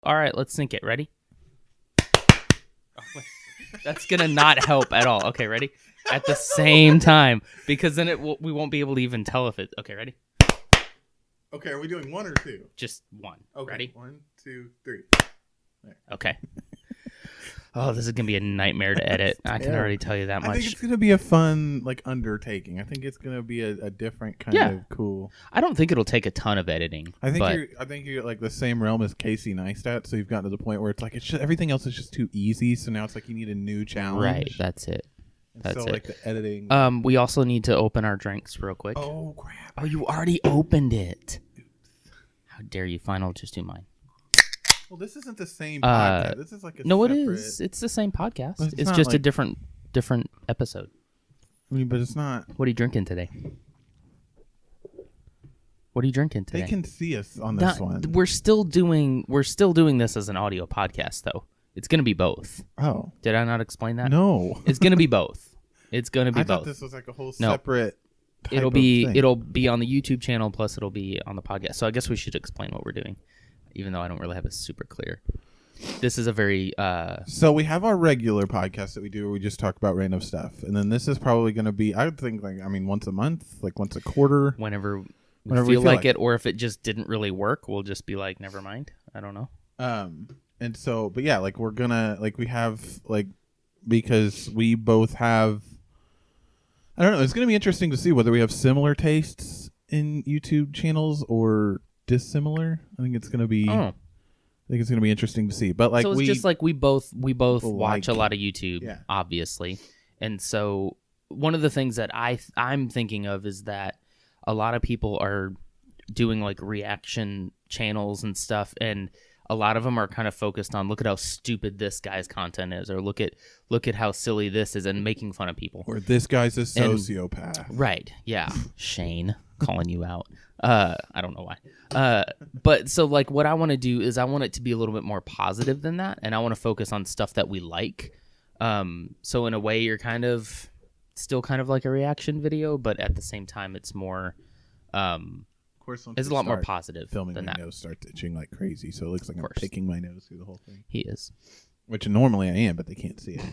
All right, let's sync it. Ready? That's going to not help at all. Okay, ready? At the same time, because then we won't be able to even tell if it... Okay, ready? Okay, are we doing one or two? Just one. Okay. Ready? 1, 2, 3. There. Okay. Oh, this is going to be a nightmare to edit. I can already tell you that much. I think it's going to be a fun undertaking. I think it's going to be a different kind of cool. I don't think it'll take a ton of editing. I think you're like the same realm as Casey Neistat, so you've gotten to the point where it's like everything else is just too easy, so now it's like you need a new challenge. Right, that's it. That's like the editing. We also need to open our drinks real quick. Oh, crap. Oh, you already opened it. How dare you? Fine, I'll just do mine. Well, this isn't the same podcast. This is like a no, separate... it is. It's the same podcast. It's just a different episode. I mean, but it's not. What are you drinking today? What are you drinking today? They can see us on this one. We're still doing this as an audio podcast, though. It's going to be both. Oh. Did I not explain that? No. It's going to be both. It's going to be both. I thought this was like a whole separate type it'll of be thing. It'll be on the YouTube channel, plus it'll be on the podcast. So I guess we should explain what we're doing, even though I don't really have it super clear. This is a very... So we have our regular podcast that we do where we just talk about random stuff. And then this is probably going to be, I would think, once a month, once a quarter. Whenever we feel like it, or if it just didn't really work, we'll just be like, never mind. I don't know. And so, but yeah, we're gonna, we have, because we both have, I don't know, it's gonna be interesting to see whether we have similar tastes in YouTube channels or dissimilar. I think it's gonna be, interesting to see. But so it's just we both watch a lot of YouTube, yeah. Obviously. And so one of the things that I'm thinking of is that a lot of people are doing reaction channels and stuff, and a lot of them are kind of focused on look at how stupid this guy's content is, or look at how silly this is, and making fun of people. Or this guy's a sociopath. Right. Yeah. Shane calling you out. I don't know why. But so what I want to do is I want it to be a little bit more positive than that, and I want to focus on stuff that we like. So in a way, you're still kind of like a reaction video, but at the same time, it's more. Of course, it's a lot more positive filming than my that. nose starts itching like crazy, so it looks like I'm picking my nose through the whole thing. He is. Which normally I am, but they can't see it.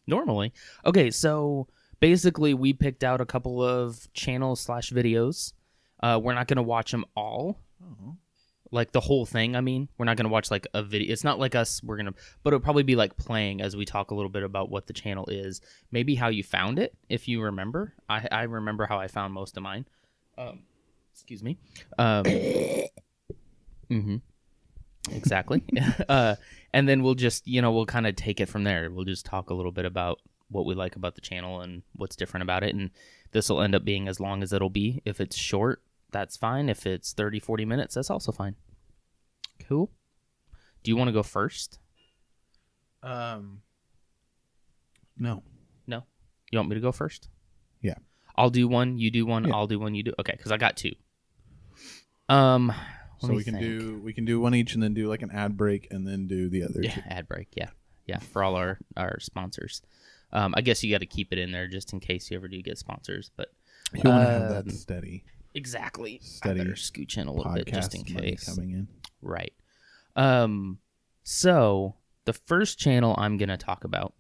Normally. Okay, so basically we picked out a couple of channels / videos. We're not going to watch them all. Oh. The whole thing, I mean. We're not going to watch a video. It's not like us, but it'll probably be playing as we talk a little bit about what the channel is. Maybe how you found it, if you remember. I remember how I found most of mine. Excuse me. Exactly. And then we'll just, we'll kind of take it from there. We'll just talk a little bit about what we like about the channel and what's different about it. And this will end up being as long as it'll be. If it's short, that's fine. If it's 30, 40 minutes, that's also fine. Cool. Do you want to go first? No. No? You want me to go first? Yeah. I'll do one, you do one, yeah. I'll do one, you do. Okay, because I got two. So we can do one each and then do an ad break and then do the other. Yeah, two. Ad break. Yeah, for all our sponsors. I guess you got to keep it in there just in case you ever do get sponsors. But you want to have that steady. Exactly. Steady. I better scooch in a little bit just in case. Coming in. Right. So the first channel I'm gonna talk about.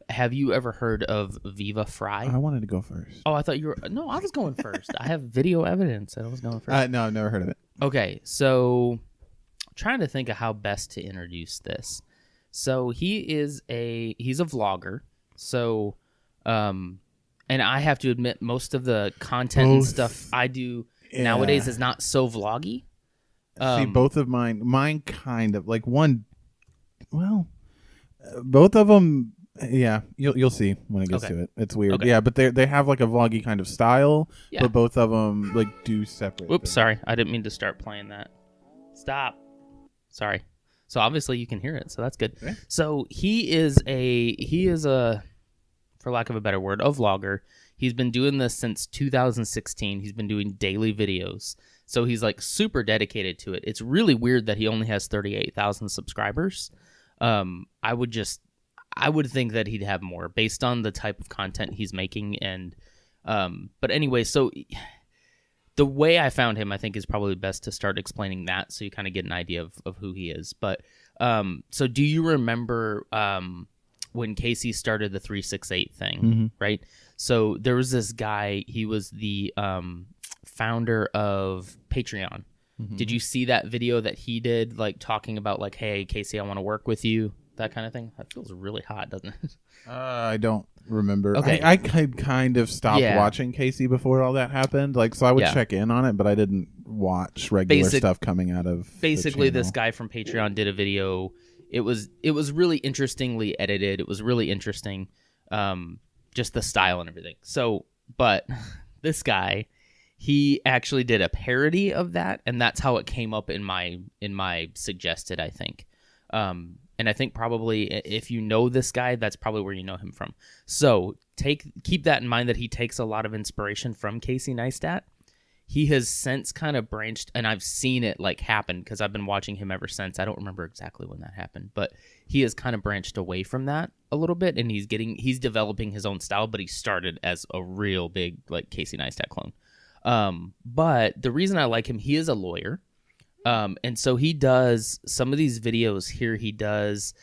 Have you ever heard of Viva Frei? I wanted to go first. Oh, I thought you were... No, I was going first. I have video evidence that I was going first. No, I've never heard of it. Okay, so I'm trying to think of how best to introduce this. So he's a vlogger. So, and I have to admit, most of the content and stuff I do nowadays is not so vloggy. See, both of mine kind of one. Well, both of them. Yeah, you'll see when it gets to it. It's weird. Okay. Yeah, but they have a vloggy kind of style, but both of them do separate. Oops, sorry. I didn't mean to start playing that. Stop. Sorry. So obviously you can hear it, so that's good. Okay. So he is a, for lack of a better word, a vlogger. He's been doing this since 2016. He's been doing daily videos. So he's super dedicated to it. It's really weird that he only has 38,000 subscribers. I would think that he'd have more based on the type of content he's making. And but anyway, so the way I found him, I think, is probably best to start explaining that, so you kind of get an idea of who he is. But so do you remember when Casey started the 368 thing, right? So there was this guy. He was the founder of Patreon. Did you see that video that he did, like talking about like, hey, Casey, I want to work with you, that kind of thing? That feels really hot, doesn't it? I don't remember. Okay. I kind of stopped watching Casey before all that happened. Like, so I would check in on it, but I didn't watch regular stuff coming out of. Basically, this guy from Patreon did a video. It was really interestingly edited. It was really interesting, just the style and everything. So, but this guy, he actually did a parody of that, and that's how it came up in my suggested, I think. And I think probably if you know this guy, that's probably where you know him from. So keep that in mind, that he takes a lot of inspiration from Casey Neistat. He has since kind of branched, and I've seen it like happen because I've been watching him ever since. I don't remember exactly when that happened, but he has kind of branched away from that a little bit, and he's developing his own style, but he started as a real big like Casey Neistat clone. But the reason I like him, he is a lawyer. And so he does some of these videos here. He does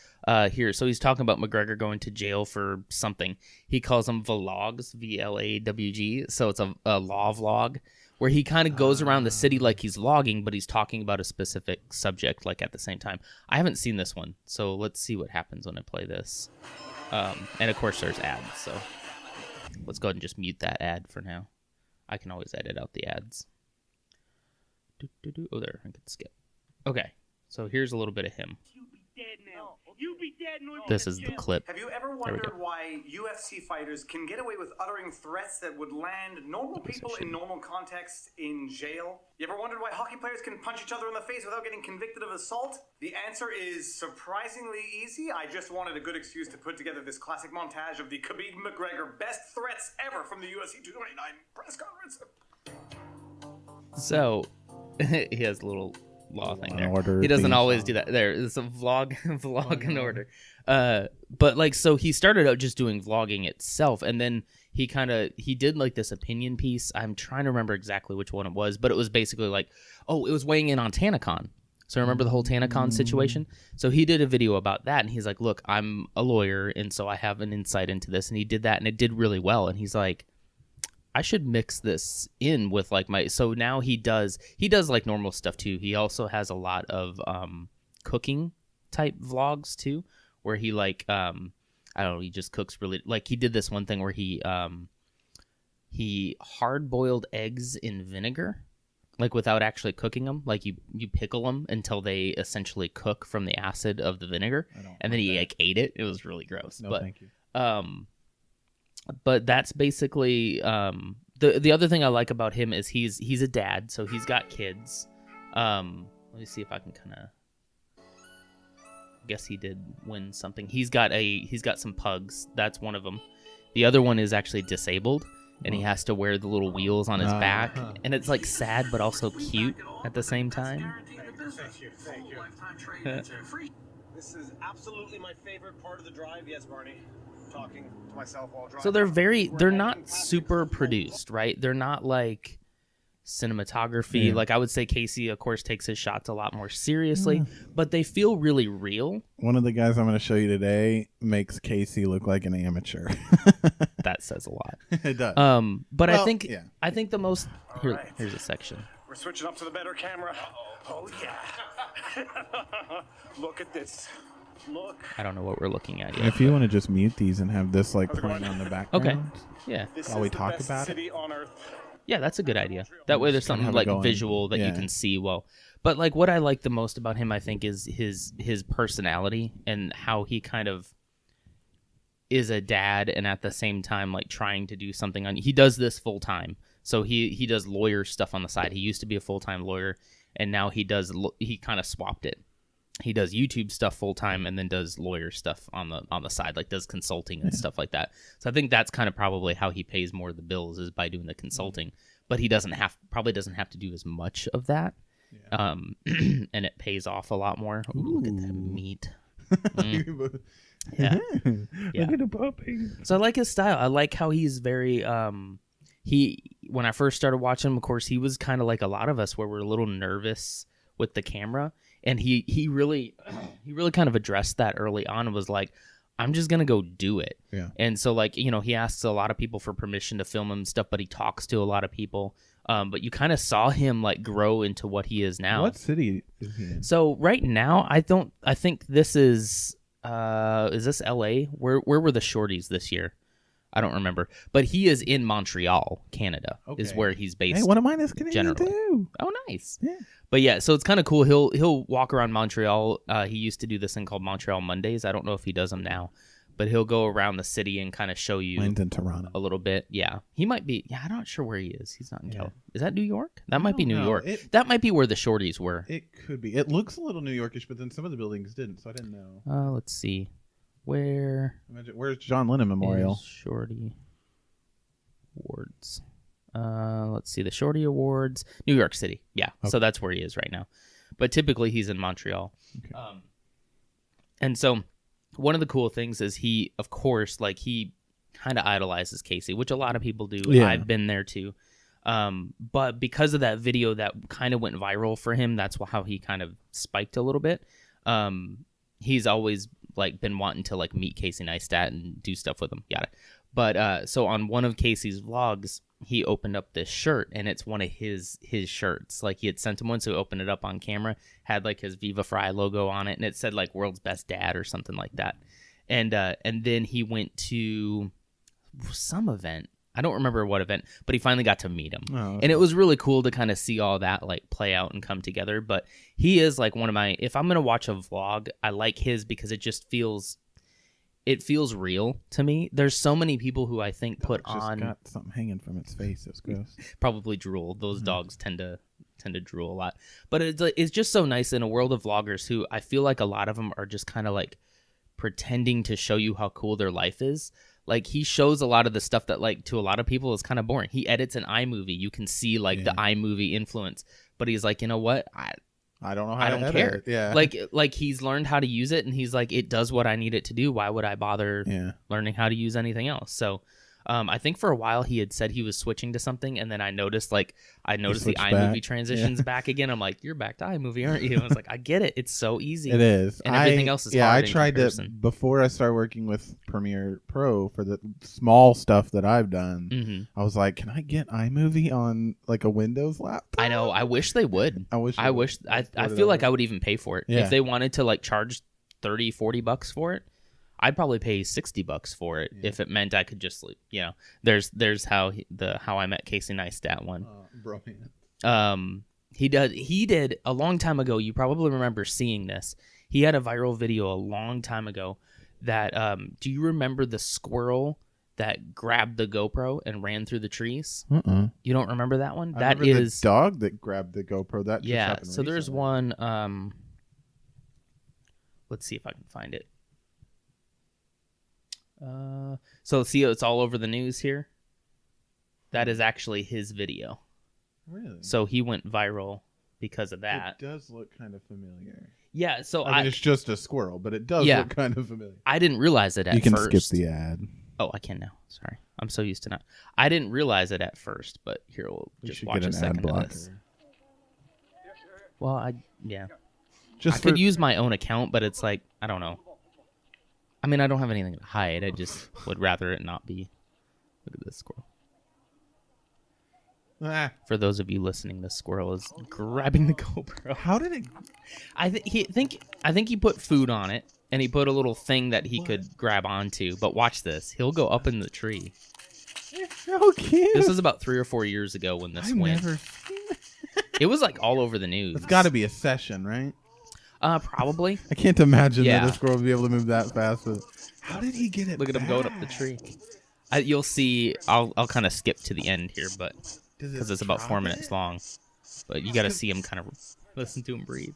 here. So he's talking about McGregor going to jail for something. He calls them vlogs, VLAWG. So it's a law vlog where he kind of goes around the city like he's logging, but he's talking about a specific subject like at the same time. I haven't seen this one, so let's see what happens when I play this. And of course there's ads, so let's go ahead and just mute that ad for now. I can always edit out the ads. Oh, there, I can skip. Okay, so here's a little bit of him. This is the clip. Have you ever wondered why UFC fighters can get away with uttering threats that would land normal people in normal contexts in jail? You ever wondered why hockey players can punch each other in the face without getting convicted of assault? The answer is surprisingly easy. I just wanted a good excuse to put together this classic montage of the Khabib McGregor best threats ever from the UFC 229 press conference. So he has a little law thing there. Order he doesn't always do that. There, it's a vlog in order. But like, so he started out just doing vlogging itself, and then he did like this opinion piece. I'm trying to remember exactly which one it was, but it was basically like, it was weighing in on TanaCon. So remember the whole TanaCon situation? So he did a video about that, and he's like, look, I'm a lawyer, and so I have an insight into this, and he did that, and it did really well, and he's like, I should mix this in with like so now he does like normal stuff too. He also has a lot of cooking type vlogs too, where he like I don't know, he just cooks really, like he did this one thing where he hard boiled eggs in vinegar, like without actually cooking them. Like you pickle them until they essentially cook from the acid of the vinegar, and then he like ate it. It was really gross. No, but thank you. But that's basically the other thing I like about him is he's a dad, so he's got kids. Let me see if I can kind of guess he did win something. He's got some pugs. That's one of them. The other one is actually disabled, and he has to wear the little wheels on his back, and it's like sad but also cute at the same time. Thank you. This is absolutely my favorite part of the drive. Yes, Barney. Talking to myself while driving. So they're not super produced, right? They're not like cinematography. Yeah. Like I would say Casey, of course, takes his shots a lot more seriously, but they feel really real. One of the guys I'm going to show you today makes Casey look like an amateur. That says a lot. It does. But Well, I think the most right. here's a section. We're switching up to the better camera. Oh yeah. Look at this. Look. I don't know what we're looking at yet. If you want to just mute these and have this like playing on the background. Okay. Yeah. This While we is the talk best about it? city on earth. Yeah, that's a good idea. That way there's something have it like going. visual that you Yeah. can see well. But like what I like the most about him, I think, is his personality and how he kind of is a dad and at the same time like trying to do something on. He does this full time. So he does lawyer stuff on the side. He used to be a full-time lawyer, and now he kind of swapped it. He does YouTube stuff full time and then does lawyer stuff on the side, like does consulting and stuff like that. So I think that's kind of probably how he pays more of the bills, is by doing the consulting. But he probably doesn't have to do as much of that, and it pays off a lot more. Ooh, look at that meat. Yeah. Look at the puppy. So I like his style. I like how he's very when I first started watching him, of course, he was kind of like a lot of us where we're a little nervous with the camera. And he really kind of addressed that early on and was like, I'm just going to go do it. Yeah. And so, like, you know, he asks a lot of people for permission to film him and stuff, but he talks to a lot of people. But you kind of saw him, like, grow into what he is now. What city is he in? So right now, I think this is this LA? Where were the shorties this year? I don't remember. But he is in Montreal, Canada, is where he's based. Hey, one of mine is Canadian too. Oh, nice. Yeah. But yeah, so it's kind of cool. He'll walk around Montreal. He used to do this thing called Montreal Mondays. I don't know if he does them now, but he'll go around the city and kind of show you Mine's in Toronto. a little bit. Yeah, he might be. Yeah, I'm not sure where he is. He's not in California. Is that New York? That might be New York. That might be where the shorties were. It could be. It looks a little New Yorkish, but then some of the buildings didn't, so I didn't know. Let's see. Where's John Lennon Memorial? Shorty Awards. Let's see, the Shorty Awards, New York City. Yeah, so that's where he is right now. But typically he's in Montreal. Okay. And so one of the cool things is he, of course, like he kind of idolizes Casey, which a lot of people do. Yeah. I've been there too. But because of that video that kind of went viral for him, that's how he kind of spiked a little bit. He's always like been wanting to like meet Casey Neistat and do stuff with him, yada. But so on one of Casey's vlogs, he opened up this shirt, and it's one of his shirts. Like he had sent him one, so he opened it up on camera, had like his Viva Frei logo on it, and it said like "World's Best Dad" or something like that. And then he went to some event. I don't remember what event, but he finally got to meet him. And it was really cool to kind of see all that like play out and come together. But he is like one of my, if I'm going to watch a vlog, I like his because it just feels real to me. There's so many people who I think put on got something hanging from its face. It's gross. Probably drool. Those dogs tend to drool a lot. But it's just so nice in a world of vloggers who I feel like a lot of them are just kind of like pretending to show you how cool their life is. Like he shows a lot of the stuff that like to a lot of people is kind of boring. He edits an iMovie. You can see like the iMovie influence, but he's like, you know what? I don't know how I to don't edit care. It. Yeah. Like he's learned how to use it, and he's like, it does what I need it to do. Why would I bother learning how to use anything else? So I think for a while he had said he was switching to something, and then I noticed the iMovie transitions back again. I'm like, you're back to iMovie, aren't you? I was like, I get it. It's so easy. It is. And everything else is hard. I tried to before I started working with Premiere Pro for the small stuff that I've done. Mm-hmm. I was like, can I get iMovie on like a Windows laptop? I know. I wish they would. I feel like I would even pay for it if they wanted to like charge $30-$40 for it. I'd probably pay $60 for it if it meant I could just, you know. There's how I Met Casey Neistat one. He did a long time ago. You probably remember seeing this. He had a viral video a long time ago. That do you remember the squirrel that grabbed the GoPro and ran through the trees? You don't remember that one? That is the dog that grabbed the GoPro. That just happened so recently. There's one. Let's see if I can find it. So see, it's all over the news here. That is actually his video. Really? So he went viral because of that. It does look kind of familiar. Yeah, so I mean, it's just a squirrel, but it does look kind of familiar. I didn't realize it at first. You can skip the ad. Oh, I can now. Sorry. I'm so used to not. I didn't realize it at first, but here, we'll just watch a second of this. Well, I could use my own account, but it's like, I don't know. I mean, I don't have anything to hide. I just would rather it not be. Look at this squirrel. For those of you listening, this squirrel is grabbing the GoPro. How did it? I think he put food on it, and he put a little thing that he could grab onto. But watch this. He'll go up in the tree. It's so cute. This was about 3 or 4 years ago when this went. It was like all over the news. It's got to be a session, right? Probably. I can't imagine that a squirrel would be able to move that fast. How did he get it? Look at him going up the tree. You'll see. I'll kind of skip to the end here, but because it's about 4 minutes long. But you got to see him kind of listen to him breathe.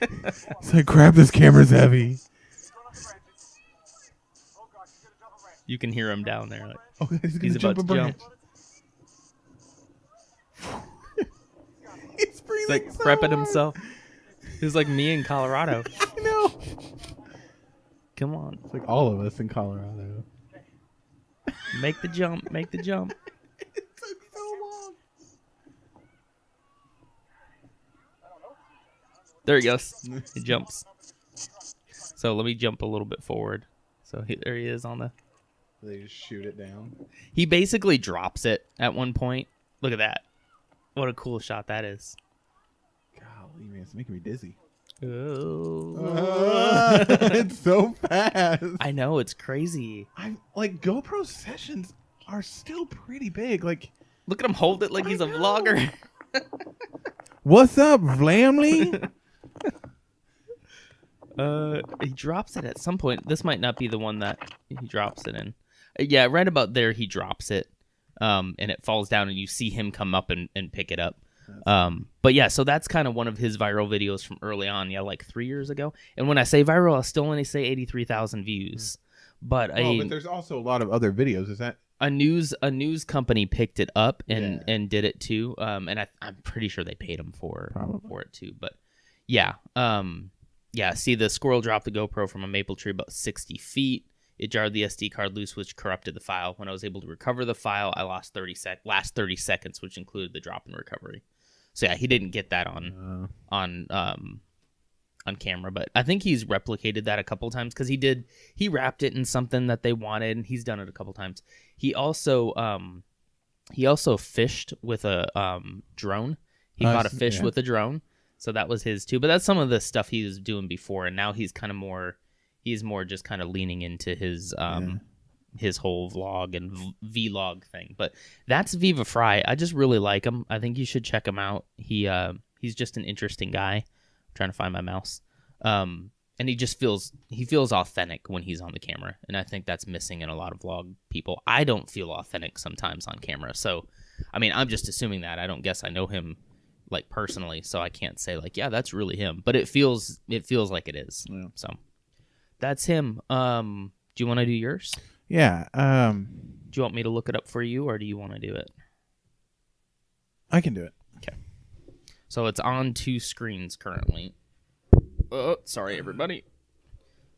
It's like, grab this camera's heavy. You can hear him down there. Like, he's about to jump. He's breathing. He's like prepping himself. He's like me in Colorado. I know. Come on. It's like all of us in Colorado. Make the jump. Make the jump. There he goes. He jumps. So let me jump a little bit forward. So there he is on the... They just shoot it down. He basically drops it at one point. Look at that. What a cool shot that is. Golly, man, it's making me dizzy. Oh. It's so fast. I know, it's crazy. Like GoPro sessions are still pretty big. Like, look at him hold it like he's a vlogger. What's up, Vlamley? He drops it at some point. This might not be the one that he drops it in. Yeah, right about there he drops it. And it falls down and you see him come up and pick it up. But yeah, so that's kind of one of his viral videos from early on. Yeah, like 3 years ago. And when I say viral, I still only say 83,000 views. But but there's also a lot of other videos. Is that a news company picked it up and did it too. And I'm pretty sure they paid him for it too. But yeah, see the squirrel dropped the GoPro from a maple tree about 60 feet. It jarred the SD card loose, which corrupted the file. When I was able to recover the file, I lost last 30 seconds, which included the drop and recovery. So yeah, he didn't get that on camera, but I think he's replicated that a couple times because he wrapped it in something that they wanted, and he's done it a couple times. He also fished with a drone. He caught a fish with a drone, so that was his too. But that's some of the stuff he was doing before, and now he's more just kind of leaning into his whole vlog and vlog thing. But that's Viva Frei. I just really like him. I think you should check him out. He's just an interesting guy. I'm trying to find my mouse. And he feels authentic when he's on the camera, and I think that's missing in a lot of vlog people. I don't feel authentic sometimes on camera, so I mean, I'm just assuming that. I don't guess I know him like personally, so I can't say like, yeah, that's really him. But it feels like it is. Yeah. So that's him. Do you want to do yours? Yeah. Do you want me to look it up for you, or do you want to do it? I can do it. Okay. So it's on 2 screens currently. Oh, sorry, everybody.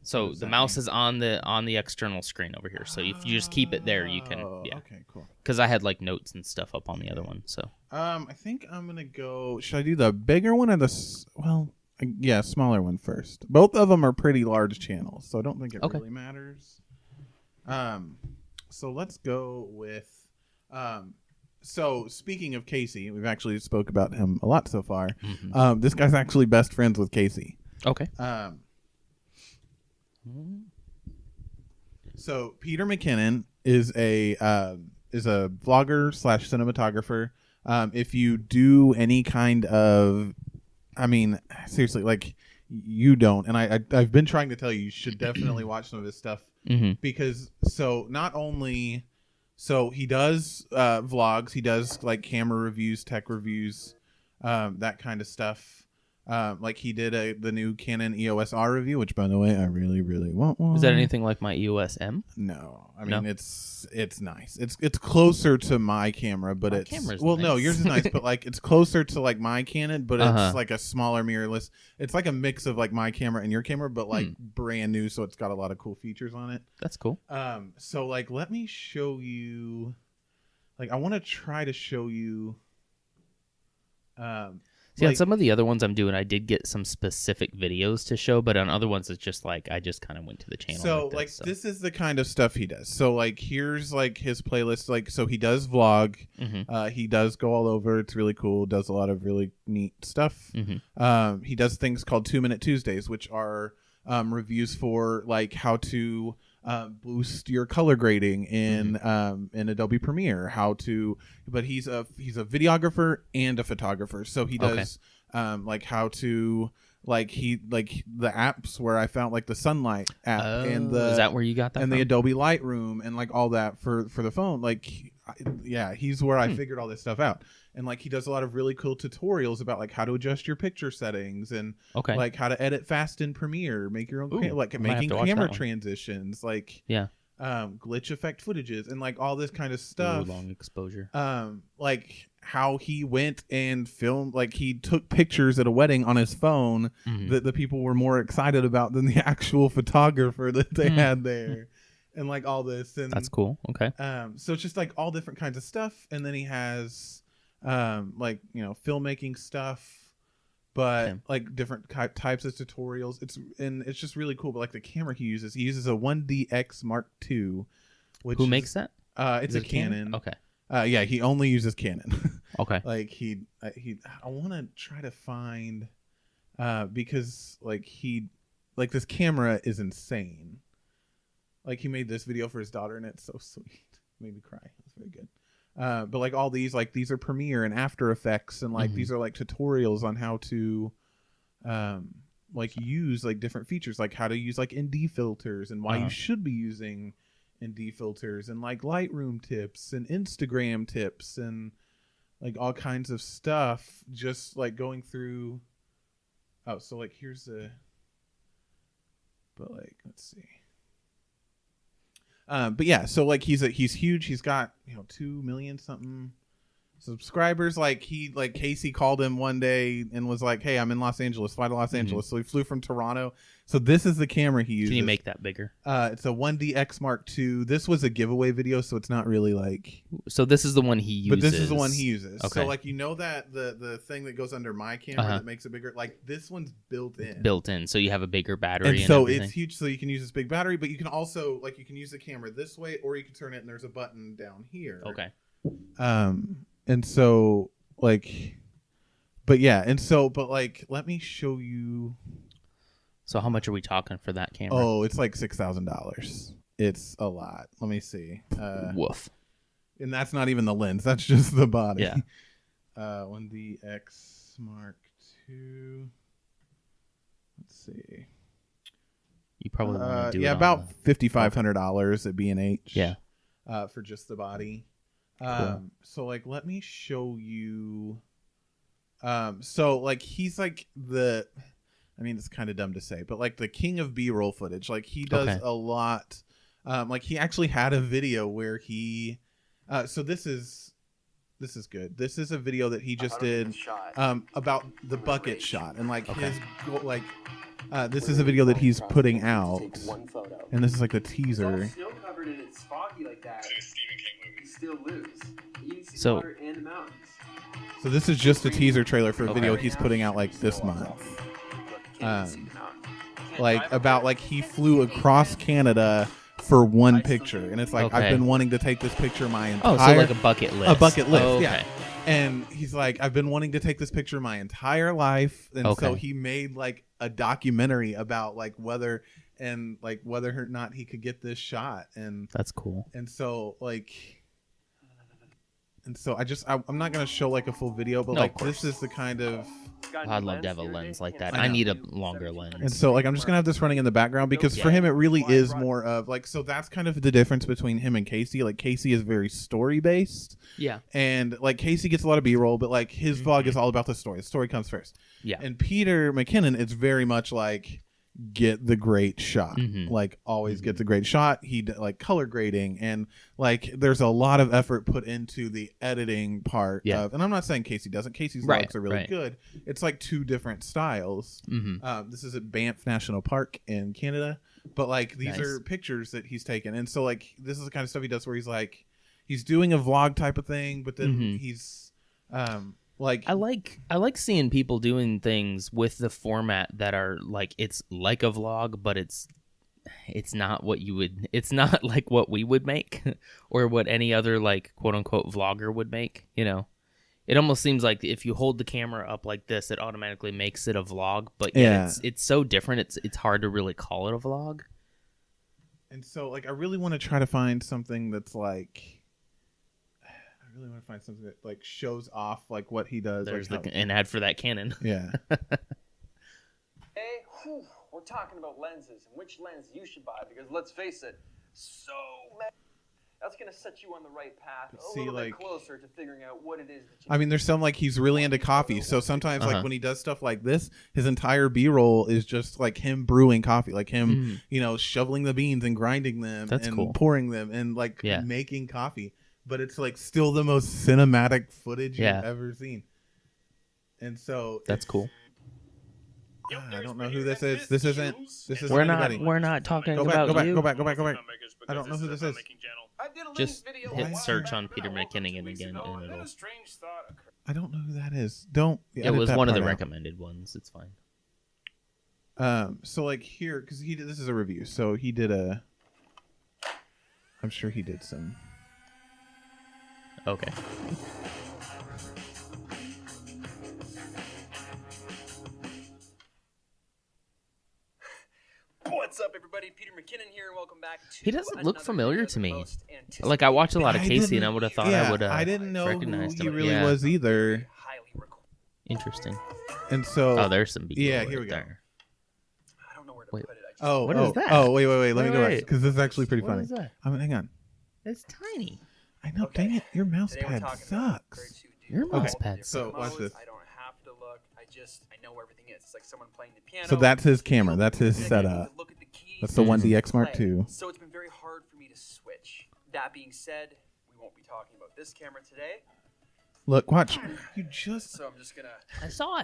So the mouse is on the external screen over here. So if you just keep it there, you can. Yeah. Okay. Cool. Because I had like notes and stuff up on the other one. So. I think I'm gonna go. Should I do the bigger one or the smaller one first? Both of them are pretty large channels, so I don't think it really matters. So let's go with. So speaking of Casey, we've actually spoke about him a lot so far. Mm-hmm. This guy's actually best friends with Casey. Okay. So Peter McKinnon is a vlogger / cinematographer. If you do any kind of, I mean, seriously, like you don't, and I've been trying to tell you, you should definitely watch some of his stuff because not only he does vlogs, he does like camera reviews, tech reviews, that kind of stuff. Like he did the new Canon EOS R review, which by the way I really, really want one. Is that anything like my EOS M? No, I mean it's nice. It's closer to my camera, but my camera's nice. No, yours is nice, but like it's closer to like my Canon, but it's like a smaller mirrorless. It's like a mix of like my camera and your camera, but like brand new, so it's got a lot of cool features on it. That's cool. So like let me show you. Like I want to try to show you. On some of the other ones I'm doing, I did get some specific videos to show, but on other ones, it's just like I just kind of went to the channel. So this is the kind of stuff he does. So like here's like his playlist. Like so he does vlog. Mm-hmm. He does go all over. It's really cool. Does a lot of really neat stuff. Mm-hmm. He does things called 2-Minute Tuesdays, which are reviews for like how to boost your color grading in Adobe Premiere, but he's a videographer and a photographer, so he does like how to the apps where I found like the Sunlight app and is that where you got that and from? the Adobe Lightroom and like all that for the phone. Like he's where I figured all this stuff out. And like he does a lot of really cool tutorials about like how to adjust your picture settings and like how to edit fast in Premiere, make your own making camera transitions, like glitch effect footages and like all this kind of stuff. Long exposure. Like how he went and filmed, like he took pictures at a wedding on his phone that the people were more excited about than the actual photographer that they had there. And like all this, and that's cool. Okay. So it's just like all different kinds of stuff, and then he has filmmaking stuff, but Okay. like different types of tutorials. It's just really cool. But like the camera he uses a 1DX Mark II. Who makes that? It's Is a it Canon. Okay. Yeah, he only uses Canon. Okay. Like I want to try to find because like this camera is insane. Like he made this video for his daughter and it's so sweet. Made me cry. It's very good. But like all these, like these are Premiere and After Effects, and like these are like tutorials on how to like use like different features, like how to use like ND filters and why you should be using ND filters, and like Lightroom tips and Instagram tips and like all kinds of stuff, just like going through. Oh, so like here's the, but like let's see. But yeah, so like he's huge. He's got 2 million something subscribers. Like Casey called him one day and was like, "Hey, I'm in Los Angeles. Fly to Los Angeles." So he flew from Toronto. So this is the camera he uses. Can you make that bigger? It's a 1DX Mark II. This was a giveaway video, so it's not really like. So this is the one he uses. But this is the one he uses. Okay. So like that the thing that goes under my camera that makes it bigger. Like this one's built in. Built in, so you have a bigger battery. And and so everything. it's huge. So you can use this big battery, but you can also like you can use the camera this way, or you can turn it and there's a button down here. Okay. And so like, but yeah, and so but like, let me show you. So how much are we talking for that camera? Oh, it's like $6,000. It's a lot. Let me see. Woof. And that's not even the lens. That's just the body. Yeah. 1DX Mark II. Let's see. You probably want to do it about on $5,500 at B&H. Yeah. For just the body. Cool. So like, let me show you. So like, he's like I mean, it's kind of dumb to say, but like the king of B-roll footage. Like he does a lot. Like he actually had a video where he. So this is good. This is a video that he just did about the bucket shot, and like his like. This is a video that he's putting out, and this is like the teaser. It's all snow covered and it's foggy like that. It's like a Stephen King movie. You still lose. You can see So- the water and the mountains. So this is just a teaser trailer for a video he's putting out like this month. Look, can't even see the mountains. Can't Like drive about over like he flew across Canada for one picture, and it's like I've Okay. been wanting to take this picture my entire. Oh, so like a bucket list. A bucket list, Oh, yeah. okay. And he's like, I've been wanting to take this picture my entire life, and so Okay. he made like a documentary about like whether or not he could get this shot, and That's cool. so like. And so I'm not gonna show like a full video, but No, like of course. this is the kind of. I'd love to have a lens like that. I I know. need a longer lens. And so like I'm just gonna have this running in the background because for him it really is more of like, so that's kind of the difference between him and Casey. Like Casey is very story based, Yeah. and like Casey gets a lot of B-roll, but like his vlog is all about the story. The story comes first. Yeah. And Peter McKinnon is very much like get the great shot, like always get the great shot. He like color grading, and like there's a lot of effort put into the editing part of, and I'm not saying Casey doesn't. Casey's vlogs are really good. It's like two different styles. This is at Banff National Park in Canada, but like these are pictures that he's taken, and so like this is the kind of stuff he does where he's like he's doing a vlog type of thing, but then he's like I like seeing people doing things with the format that are like it's like a vlog, but it's not what you would. It's not like what we would make, or what any other like quote unquote vlogger would make. You know, it almost seems like if you hold the camera up like this, it automatically makes it a vlog. But it's so different. It's hard to really call it a vlog. And so like I really want to try to find something that's like. I really want to find something that like shows off like what he does. There's like an ad for that Canon. Yeah. Hey, we're talking about lenses and which lens you should buy because let's face it, so many. That's gonna set you on the right path, a little bit closer to figuring out what it is that you. I mean, there's some like he's really into coffee, so sometimes like when he does stuff like this, his entire B-roll is just like him brewing coffee, like him, shoveling the beans and grinding them and pouring them and like making coffee. But it's like still the most cinematic footage you've ever seen. And so that's cool. I don't know who this is. This isn't anybody. We're not talking about you. Go back. I don't know who this is. I did a Just video. hit search on Peter McKinnon again, and it'll. I don't know who that is. Don't. It was one of the out. recommended ones. It's fine. So like here, because this is a review, so he did a. I'm sure he did some. Okay. What's up, everybody? Peter McKinnon here, and welcome back to He doesn't look familiar to me. Like, Like, I watch a lot of Casey, and I would have thought I would have I didn't know who recognized he him. really was either. Interesting. And so. Oh, there's some B-roll Yeah, right here we go. there. I don't know where to Wait. put it. What is that? Oh, wait. Let me go back Wait. because this is actually pretty What funny. is that? Hang on. It's tiny. I know. Okay. Dang it! Your mouse Today we're pad talking about sucks. grade 2 dude. Your All mouse the pad different So, watch modes. this. I don't have to look. I know where everything is. It's like someone playing the piano. So that's his camera. That's his And I setup. look at the keys That's the and 1DX Mark play. II. So it's been very hard for me to switch. That being said, we won't be talking about this camera today. Look, watch. You just. So I'm just gonna. I saw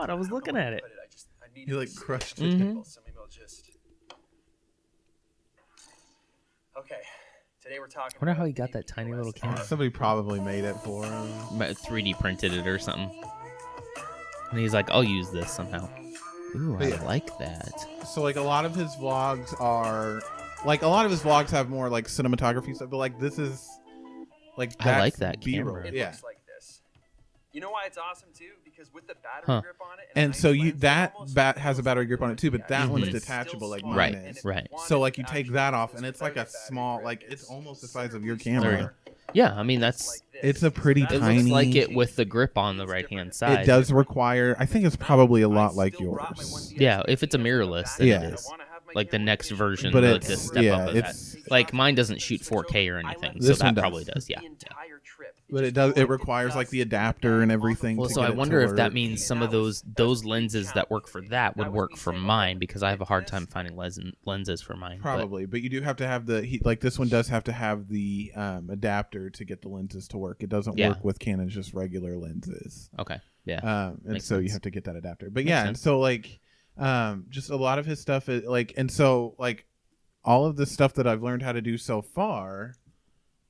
it. I was looking at it. I need You to like see crushed it. it. Mhm. So maybe I'll just. Okay. Today we're talking. I wonder about how he got the that tiny POS little camera. Somebody probably made it for him. 3D printed it or something. And he's like, I'll use this somehow. Ooh, I Yeah. like that. So like a lot of his vlogs are, like a lot of his vlogs have more like cinematography stuff, but like this is, like I that's like that B-roll. camera. It Yeah. looks like this. You know why it's awesome too? Because with the battery Huh. grip on it, And a so nice you lens, that it almost bat has a feels battery like grip on it too, but that Mhm. one's It's detachable like still mine Right, small, and is. if you right. wanted So like to you take actually that use off, this and it's without like a battery small, grip, like it's almost the size of your considerably camera. smaller. Yeah, I mean, that's... Like this. It's a pretty So that's It tiny- looks like it with the grip on the right-hand side. It does require. I think it's probably a lot like yours. Yeah, if it's a mirrorless, then Yeah. it is. Like the next version, But like it's- the step yeah, up of it's- that. Like mine doesn't shoot 4K or anything, so This one that does. probably does. Yeah. But it does. It requires like the adapter and everything. Well, to so get I it to wonder if that work. means some of those lenses that work for that would work for mine, because I have a hard time finding lenses for mine. Probably, but you do have to have the like this one does have to have the adapter to get the lenses to work. It doesn't Yeah. work with Canon's just regular lenses. But, okay. Yeah. And Makes so you sense. have to get that adapter. But Makes yeah, and sense. so like just a lot of his stuff is like, and so like all of the stuff that I've learned how to do so far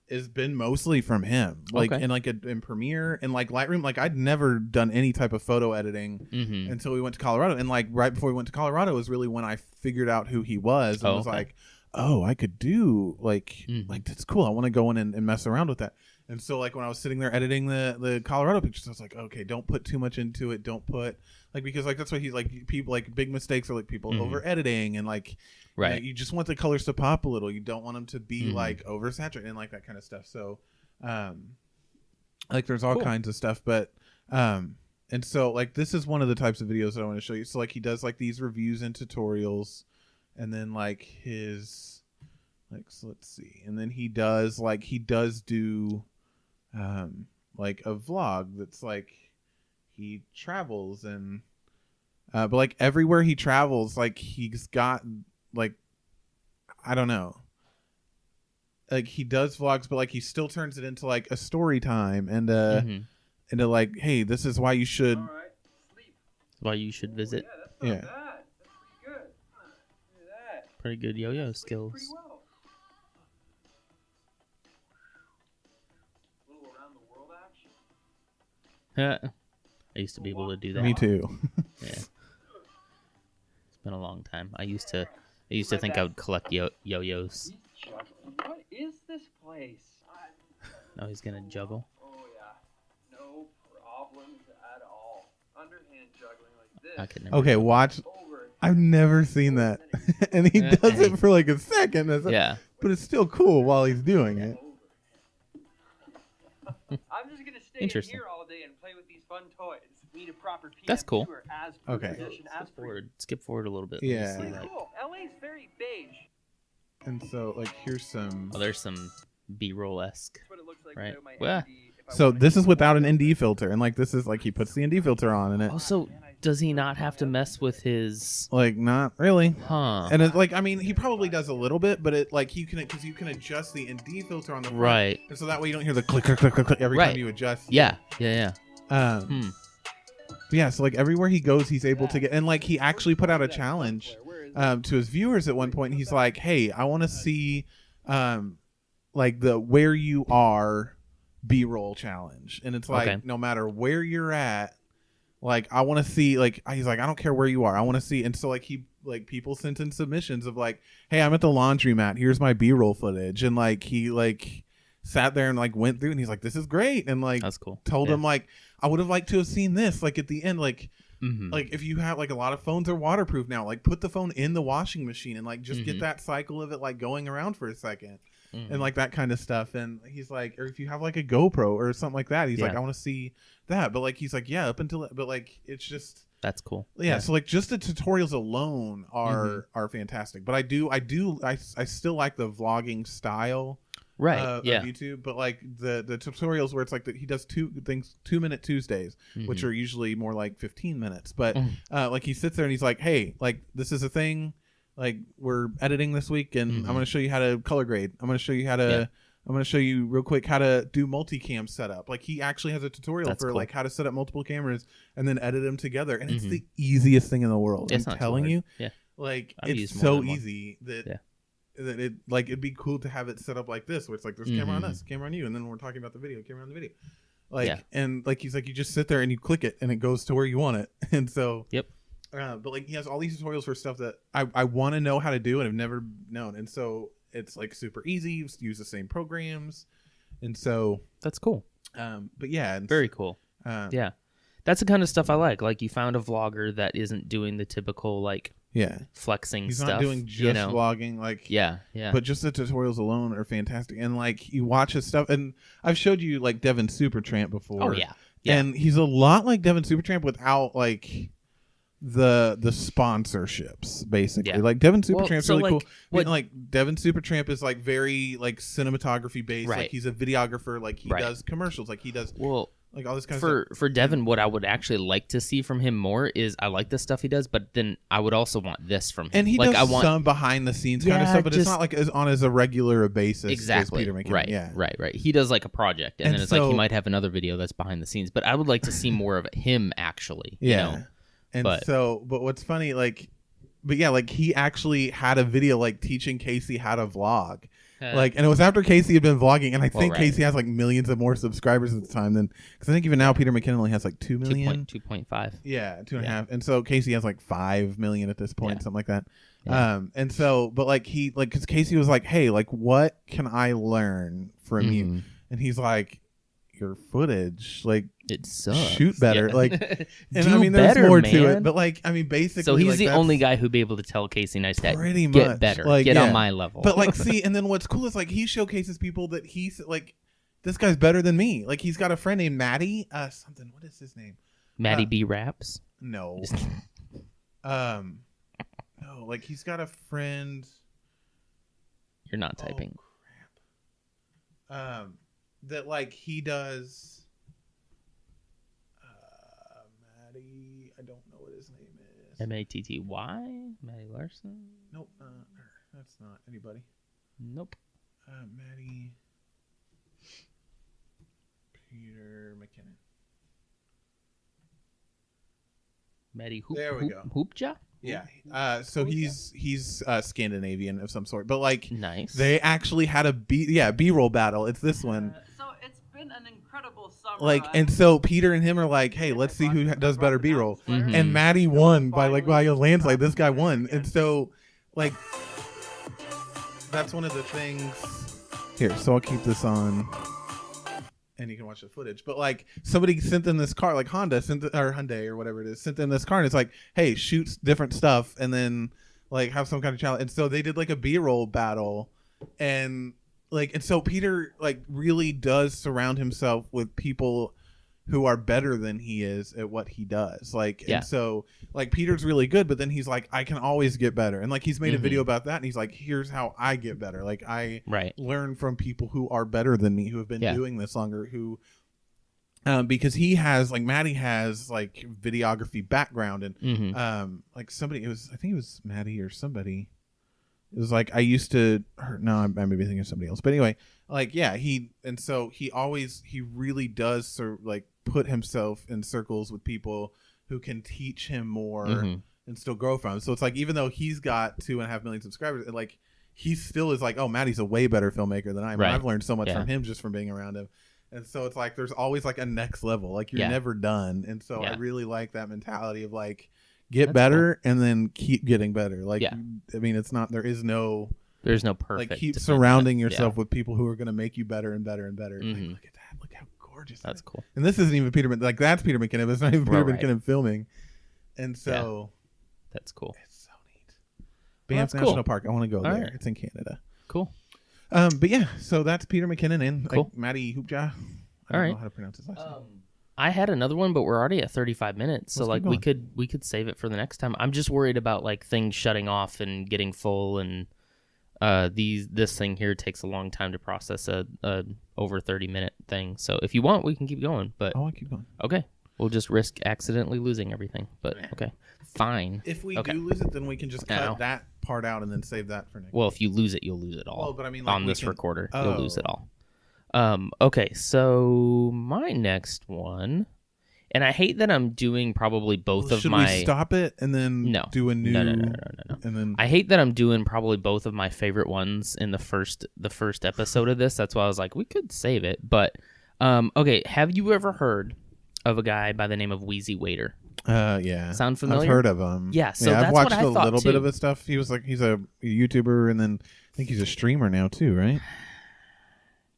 has been mostly from him. Like Okay. in Premiere and like Lightroom. Like I'd never done any type of photo editing Mm-hmm. until we went to Colorado. And like right before we went to Colorado was really when I figured out who he was and Oh, was okay. like, oh, I could do like Mhm. like that's cool. I want to go in and mess around with that. And so like when I was sitting there editing the Colorado pictures, I was like, okay, don't put too much into it. Don't put like, because like that's what he's like, people like big mistakes are like people Mhm. over editing and like Right. you just want the colors to pop a little. You don't want them to be Mhm. like oversaturated and like that kind of stuff. So like there's all Cool. kinds of stuff, but and so like this is one of the types of videos that I want to show you. So like he does like these reviews and tutorials, and then like his like, so let's see, and then he does do like a vlog that's like he travels and but like everywhere he travels, like he's got like, I don't know, like he does vlogs, but like he still turns it into like a story time and Mhm. into like, hey, this is why you should. All right, sleep. Why you should visit. Yeah, that's not Yeah. bad. That's pretty good. Look at that. Pretty good yo-yo Sleep skills. pretty well. A little around the world action. Yeah. I used to be able to do that. Me too. Yeah. It's been a long time. I used to think I would collect yo-yos. What is this place? Now he's gonna juggle. Oh yeah, no problems at all. Underhand juggling like this. I could never. Okay, do it. watch. Over. I've never seen that, and he does Hey. it for like a second. Yeah. But it's still cool while he's doing it. I'm just gonna stay in Interesting. here all day and play with these fun toys. Need a proper PM That's cool. tour as Okay. tradition, as per- Skip forward a little bit. Let me Yeah. see that. Cool. LA's very beige. And so like here's some. Oh, there's some B-roll-esque. That's what it looks like Right. without my Well, ND, if I So wanted this to. is without an ND filter, and like this is like he puts the ND filter on, and it Also, does he not have to mess with his? like not really. Huh. And it's like, I mean, he probably does a little bit, but it like you can, because you can adjust the ND filter on the front, Right. and so that way you don't hear the click click click click, click every Right. time you adjust. Yeah. Yeah. Hmm. But yeah. So like everywhere he goes, he's able to get, and like he actually put out a challenge to his viewers at one point. He's like, hey, I want to see like the where you are B-roll challenge, and it's like no matter where you're at, like I want to see, like he's like I don't care where you are, I want to see. And so like he like people sent in submissions of like, hey, I'm at the laundromat, here's my B-roll footage, and like he like sat there and like went through, and he's like, this is great, and like that's cool. Told him like I would have liked to have seen this like at the end, like like if you have like a lot of phones are waterproof now, like put the phone in the washing machine and like just get that cycle of it like going around for a second. And like that kind of stuff. And he's like, or if you have like a GoPro or something like that, he's like, I want to see that. But like he's like, yeah, up until but like it's just that's cool. Yeah, so like just the tutorials alone are fantastic. But I still like the vlogging style of YouTube, but like the tutorials where it's like that he does 2-minute Tuesdays, which are usually more like 15 minutes, but like he sits there and he's like, hey, like this is a thing, like we're editing this week and I'm going to show you how to color grade, I'm going to show you how to I'm going to show you real quick how to do multicam setup. Like he actually has a tutorial for like how to set up multiple cameras and then edit them together, and it's the easiest thing in the world. I'm telling you, like it's so easy that that it like it'd be cool to have it set up like this, where it's like there's camera on us, camera on you, and then we're talking about the video, camera on the video, like and like he's like you just sit there and you click it and it goes to where you want it. And so but like he has all these tutorials for stuff that I want to know how to do and I've never known, and so it's like super easy, use the same programs, and so that's cool. But yeah, very cool. That's the kind of stuff I like. Like you found a vlogger that isn't doing the typical like flexing he's stuff. He's not doing just vlogging, like but just the tutorials alone are fantastic. And like you watch his stuff, and I've showed you like Devin Supertramp before. And he's a lot like Devin Supertramp without like the sponsorships, basically. Like Devin Supertramp's really cool. Like Devin Supertramp is like very like cinematography based. Like he's a videographer. Like he does commercials. Like he does like all this kind of stuff. For Devin, what I would actually like to see from him more is I like the stuff he does, but then I would also want this from him. And he like, does some behind the scenes kind of stuff, but it's not like as a regular basis. Exactly. As Peter McKinnon. Right. He does like a project, and then it's like he might have another video that's behind the scenes. But I would like to see more of him actually. You know? And but what's funny, like, but yeah, like he actually had a video like teaching Casey how to vlog. Like, and it was after Casey had been vlogging, and I think Casey has like millions of more subscribers at the time than, because I think even now Peter McKinnon only has like 2 million, 2.5, yeah, 2.5, and so Casey has like 5 million at this point, something like that. And so, but like he like because Casey was like, hey, like what can I learn from you? And he's like, your footage, like it sucks. Shoot better, like, and I mean, there's more to it, but like, I mean, basically, so he's like, the only guy who'd be able to tell Casey Neistat, pretty get much better, like, get on my level. But like, see, and then what's cool is like he showcases people that he's like, this guy's better than me. Like he's got a friend named Maddie, something. What is his name? Maddie B Raps. No. No, like he's got a friend. You're not typing. Crap. That like he does. Maddie, I don't know what his name is. Matty, Maddie Larson. Nope, that's not anybody. Nope. Maddie. Peter McKinnon. Maddie Hoopja? Yeah. So he's Scandinavian of some sort, but like nice. They actually had a B-roll battle. It's this one. So it's been an incredible summer. Like, and so Peter and him are like, hey, let's see who does better B-roll. And Maddie won by a landslide. This guy won, and so like that's one of the things. Here, so I'll keep this on. And you can watch the footage, but like somebody sent them this car, like Hyundai or whatever it is, sent them this car, and it's like, hey, shoot different stuff, and then like have some kind of challenge. And so they did like a B-roll battle, and so Peter like really does surround himself with people who are better than he is at what he does. Like, and so like Peter's really good, but then he's like, I can always get better. And like he's made a video about that, and he's like, here's how I get better. Like I learn from people who are better than me, who have been doing this longer, who because he has like Maddie has like videography background, and like somebody, I think it was Maddie or somebody. It was like, I used to, no, I may be thinking of somebody else, but anyway, like, yeah, he really does sort of like put himself in circles with people who can teach him more and still grow from him. So it's like, even though he's got 2.5 million subscribers, like he still is like, oh, Maddie's a way better filmmaker than I am. I've learned so much from him just from being around him. And so it's like there's always like a next level. Like you're never done. And so I really like that mentality of like get better and then keep getting better. Like I mean, it's not there's no perfect. Like keep surrounding yourself with people who are going to make you better and better and better. Mm-hmm. Like, look at that. Look how gorgeous. That's cool. And this isn't even Peter like that's Peter McKinnon, but it's not even Peter McKinnon filming. And so that's cool. It's so neat. Banff National Park. I want to go there. Right. It's in Canada. Cool. But yeah, so that's Peter McKinnon and cool. like Matty Hoopja. I don't know how to pronounce his last name. I had another one, but we're already at 35 minutes, so like we could save it for the next time. I'm just worried about like things shutting off and getting full, and this thing here takes a long time to process a over 30-minute thing. So if you want, we can keep going. But I want to keep going. Okay, we'll just risk accidentally losing everything. But okay, fine. If we do lose it, then we can just cut that part out and then save that for next. Well, if you lose it, you'll lose it all. Well, but I mean, like on this recorder, you'll lose it all. Okay, so my next one, and I hate that I'm doing probably both of my... Should we stop it and then do a new... No. And then... I hate that I'm doing probably both of my favorite ones in the first episode of this. That's why I was like, we could save it. But, okay, have you ever heard of a guy by the name of WheezyWaiter? Yeah. Sound familiar? I've heard of him. Yeah, so I've that's watched what I a thought little too. bit of his stuff. He's a YouTuber, and then I think he's a streamer now too, right?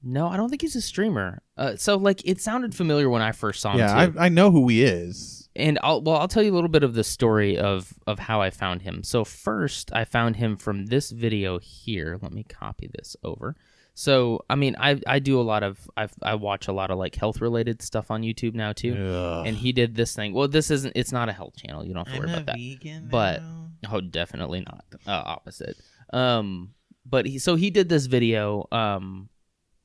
No, I don't think he's a streamer. So like it sounded familiar when I first saw him. Yeah, I know who he is. And I'll tell you a little bit of the story of how I found him. So first, I found him from this video here. Let me copy this over. So I mean, I do a lot of I watch a lot of like health related stuff on YouTube now too. Ugh. And he did this thing. Well, it's not a health channel. You don't have to worry about that. Vegan but now. Definitely not. Opposite. But he did this video.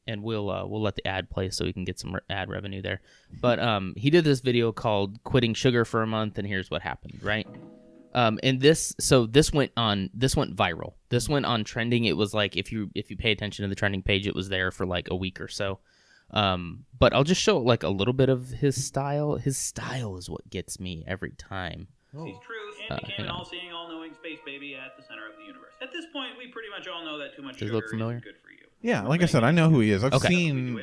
And we'll let the ad play so we can get some ad revenue there. But he did this video called "Quitting Sugar for a Month," and here's what happened, right? And this went viral. This went on trending. It was like if you pay attention to the trending page, it was there for like a week or so. But I'll just show like a little bit of his style. His style is what gets me every time. Sees truth and became an all-seeing, all-knowing space baby at the center of the universe. At this point, we pretty much all know that too much sugar isn't good for you. Yeah, like I said, I know who he is. I've seen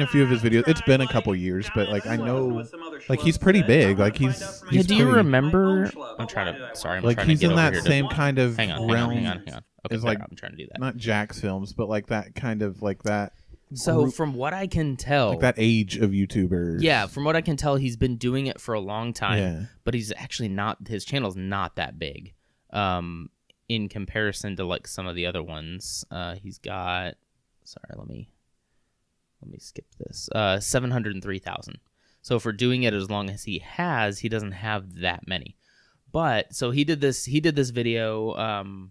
a few of his videos. It's been a couple years, but like I know, like he's pretty big. Like he's do you pretty, remember? I'm trying to. Sorry, I'm like trying he's to get in over that here same kind of realm. Hang on. Okay, it's like I'm trying to do that. Not Jack's films, but like that kind of like that. So group, from what I can tell, like that age of YouTubers. Yeah, from what I can tell, he's been doing it for a long time. Yeah. But he's actually not. His channel's not that big, in comparison to like some of the other ones. He's got. Sorry, let me skip this. 703,000. So for doing it as long as he has, he doesn't have that many. But so he did this video,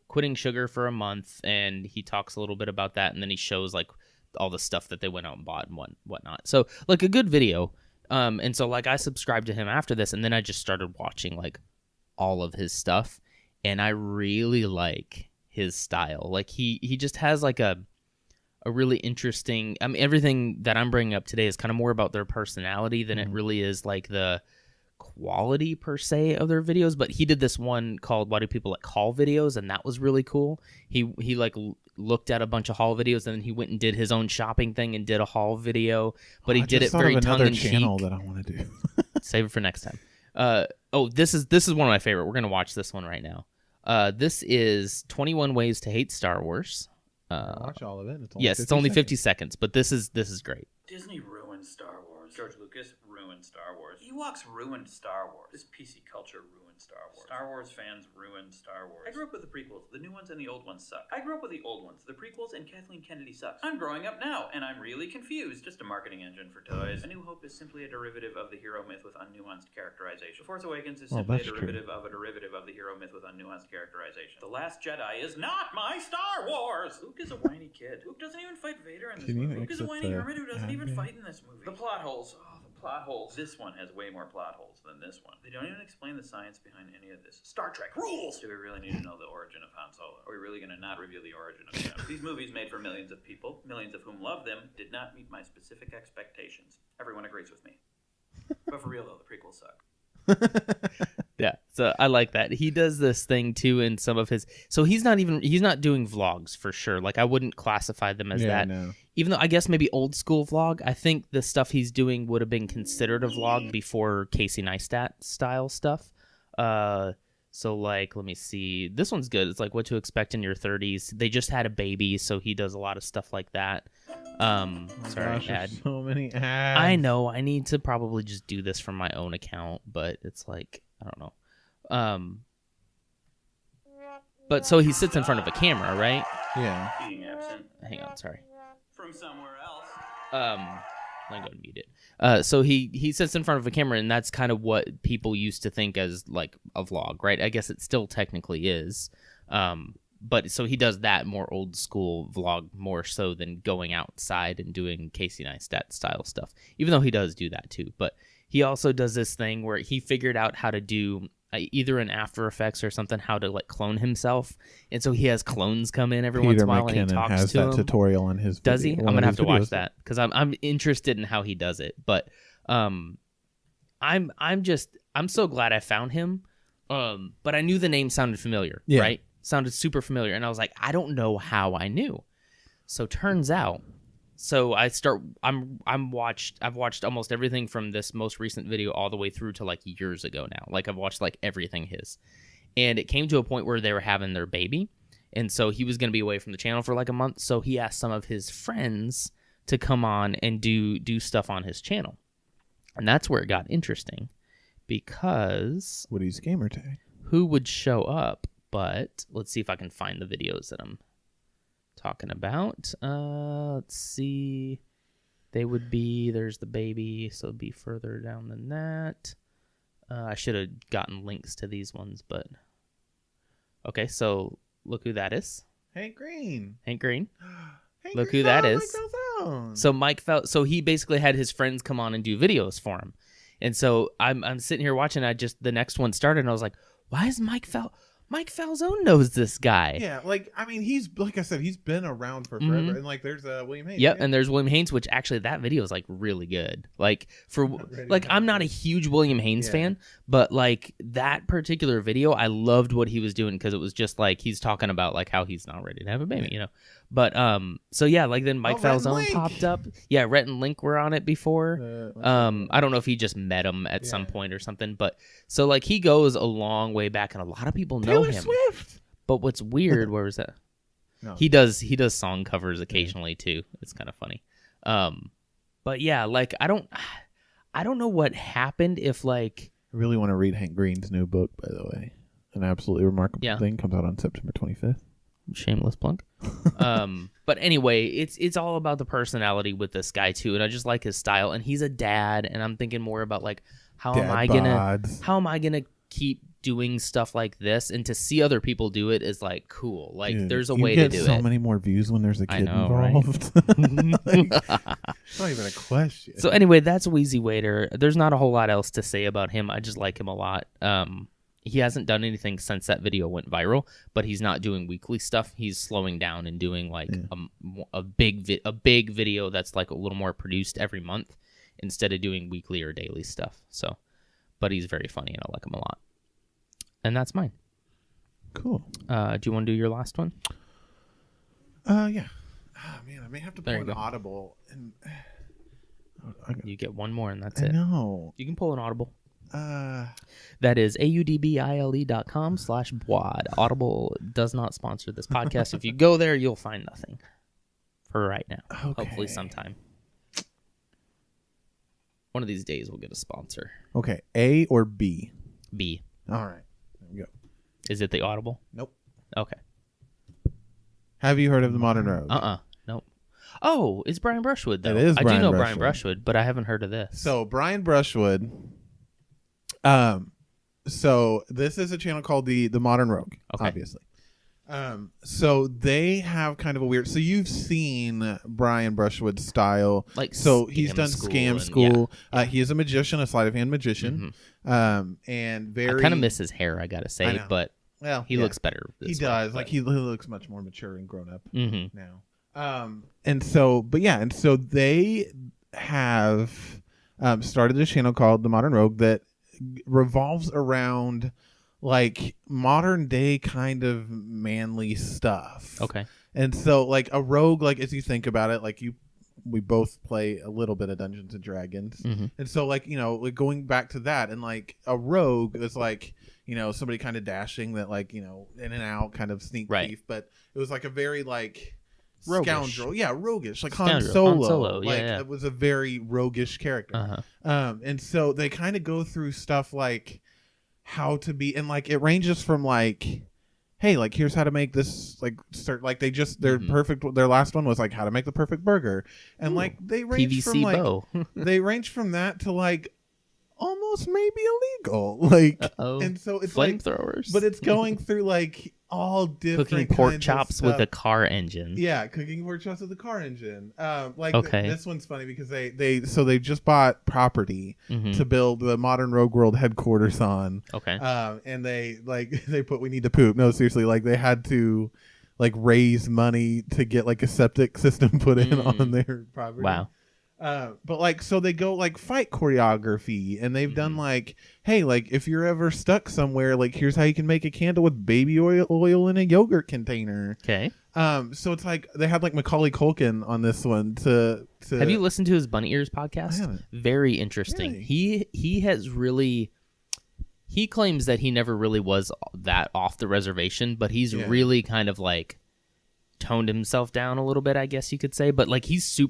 quitting sugar for a month, and he talks a little bit about that, and then he shows like all the stuff that they went out and bought and whatnot. So like a good video. And so like I subscribed to him after this, and then I just started watching like all of his stuff, and I really like his style. Like he just has like a really interesting. I mean, everything that I'm bringing up today is kind of more about their personality than it really is like the quality per se of their videos. But he did this one called "Why Do People Like Haul Videos?" and that was really cool. He like looked at a bunch of haul videos, and then he went and did his own shopping thing and did a haul video. But he did it very tongue-in-cheek. Channel that I want to do. Save it for next time. This is one of my favorite. We're gonna watch this one right now. This is 21 Ways to Hate Star Wars. Watch all of it. It's only 50 seconds, but this is great. Disney ruined Star Wars. George Lucas ruined Star Wars. Ewoks ruined Star Wars. This PC culture ruined Star Wars. Star Wars fans ruined Star Wars. I grew up with the prequels. The new ones and the old ones suck. I grew up with the old ones. The prequels and Kathleen Kennedy sucks. I'm growing up now, and I'm really confused. Just a marketing engine for toys. A New Hope is simply a derivative of the hero myth with unnuanced characterization. The Force Awakens is simply a derivative of the hero myth with unnuanced characterization. The Last Jedi is not my Star Wars! Luke is a whiny kid. Luke doesn't even fight Vader in this movie. Luke is a whiny hermit who doesn't even fight in this movie. The plot holes. Plot holes. This one has way more plot holes than this one. They don't even explain the science behind any of this. Star Trek rules! Do we really need to know the origin of Han Solo? Are we really going to not reveal the origin of him? These movies made for millions of people, millions of whom love them, did not meet my specific expectations. Everyone agrees with me. But for real though, the prequels suck. Yeah, so I like that. He does this thing too in some of his. So he's not doing vlogs for sure. Like I wouldn't classify them as that. No. Even though I guess maybe old school vlog. I think the stuff he's doing would have been considered a vlog before Casey Neistat style stuff. So like, let me see. This one's good. It's like what to expect in your 30s. They just had a baby, so he does a lot of stuff like that. Sorry, gosh, ad. So many ads. I know. I need to probably just do this from my own account, but it's like I don't know. But so he sits in front of a camera, right? Yeah. Being absent. Hang on, sorry. From somewhere else. Let me go and mute it. So he sits in front of a camera, and that's kind of what people used to think as like a vlog, right? I guess it still technically is. But so he does that more old school vlog more so than going outside and doing Casey Neistat style stuff, even though he does do that too. But he also does this thing where he figured out how to do either in After Effects or something, how to like clone himself. And so he has clones come in every once in a while and he talks has to that them. Tutorial on his Does video, he? I'm going to have to watch that because I'm interested in how he does it. But I'm so glad I found him. But I knew the name sounded familiar, right? Sounded super familiar, and I was like, I don't know how I knew. So turns out, I've watched almost everything from this most recent video all the way through to like years ago now. Like I've watched like everything his, and it came to a point where they were having their baby, and so he was going to be away from the channel for like a month. So he asked some of his friends to come on and do stuff on his channel, and that's where it got interesting, because Woody's gamer tag. Who would show up? But let's see if I can find the videos that I'm talking about. Let's see. They would be, there's the baby, so it'd be further down than that. I should have gotten links to these ones, but. Okay, so look who that is. Hank Green. Look who that is. So Mike Fel. So he basically had his friends come on and do videos for him. And so I'm sitting here watching. The next one started, and I was like, why is Mike Falzone knows this guy. Yeah, like, I mean, he's, like I said, he's been around for forever. Mm-hmm. And, like, there's William Haynes. Yep, and there's William Haynes, which actually that video is, like, really good. Like, I'm not a huge William Haynes fan, but, like, that particular video, I loved what he was doing because it was just, like, he's talking about, like, how he's not ready to have a baby, you know? But, so, yeah, like, then Mike Falzone popped up. Yeah, Rhett and Link were on it before. I don't know if he just met him at some point or something, but, so, like, he goes a long way back, and a lot of people know him. Swift. But what's weird, where was that? No. He does song covers occasionally too. It's kind of funny. But yeah, like I don't know what happened if like I really want to read Hank Green's new book, by the way. An absolutely remarkable thing comes out on September 25th. Shameless plug. But anyway, it's all about the personality with this guy too, and I just like his style. And he's a dad, and I'm thinking more about like how am I gonna keep doing stuff like this, and to see other people do it is like cool. Like there's a way to do it. You get so many more views when there's a kid involved. Right? It's not even a question. So anyway, that's WheezyWaiter. There's not a whole lot else to say about him. I just like him a lot. He hasn't done anything since that video went viral, but he's not doing weekly stuff. He's slowing down and doing like a big video that's like a little more produced every month instead of doing weekly or daily stuff. So, but he's very funny and I like him a lot. And that's mine. Cool. Do you want to do your last one? Yeah. Oh, man, I may have to pull an Audible. And you get one more, and that's it. No. You can pull an Audible. That is audbile.com/boad. Audible does not sponsor this podcast. If you go there, you'll find nothing for right now. Okay. Hopefully sometime. One of these days we'll get a sponsor. Okay. A or B? B. All right. There we go. Is it the Audible? Nope. Okay. Have you heard of the Modern Rogue? Nope. Oh, it's Brian Brushwood, though. It is Brian I do know Brushwood. Brian Brushwood, but I haven't heard of this. So, Brian Brushwood... so this is a channel called the Modern Rogue, obviously. So they have kind of a weird. So you've seen Brian Brushwood's style, like so he's done Scam School. Yeah. He is a magician, a sleight of hand magician, and very. I kind of miss his hair, I gotta say, but he looks better. He does. Like he looks much more mature and grown up now. And so they have started a channel called the Modern Rogue that revolves around like modern day kind of manly stuff. Okay. And so like a rogue, like as you think about it, like we both play a little bit of Dungeons and Dragons. Mm-hmm. And so like, like going back to that, and like a rogue is like, somebody kind of dashing that like, in and out kind of sneak thief, but it was like a very like roguish. Scoundrel. Yeah, roguish. Like Han Han Solo. Solo. Like Yeah. it was a very roguish character. And so they kind of go through stuff like how to be, and like it ranges from like, hey, like here's how to make this like like they just their last one was like how to make the perfect burger, and like they range PVC from like bow. they range from that to like almost maybe illegal, like and so it's flamethrowers, but it's going through like all different cooking pork kinds chops of with stuff. a car engine. Yeah, cooking pork chops with a car engine. Like Okay. This one's funny because they just bought property to build the modern Rogue World headquarters on. Okay. And they put we need to poop. No, seriously, like they had to like raise money to get like a septic system put in on their property. Wow. But like, so they go like fight choreography, and they've done like, hey, like if you're ever stuck somewhere, like here's how you can make a candle with baby oil in a yogurt container. Okay. So it's like they had like Macaulay Culkin on this one to Have you listened to his Bunny Ears podcast? I haven't. Very interesting. Really? He has really. He claims that he never really was that off the reservation, but he's really kind of like toned himself down a little bit, I guess you could say. But like he's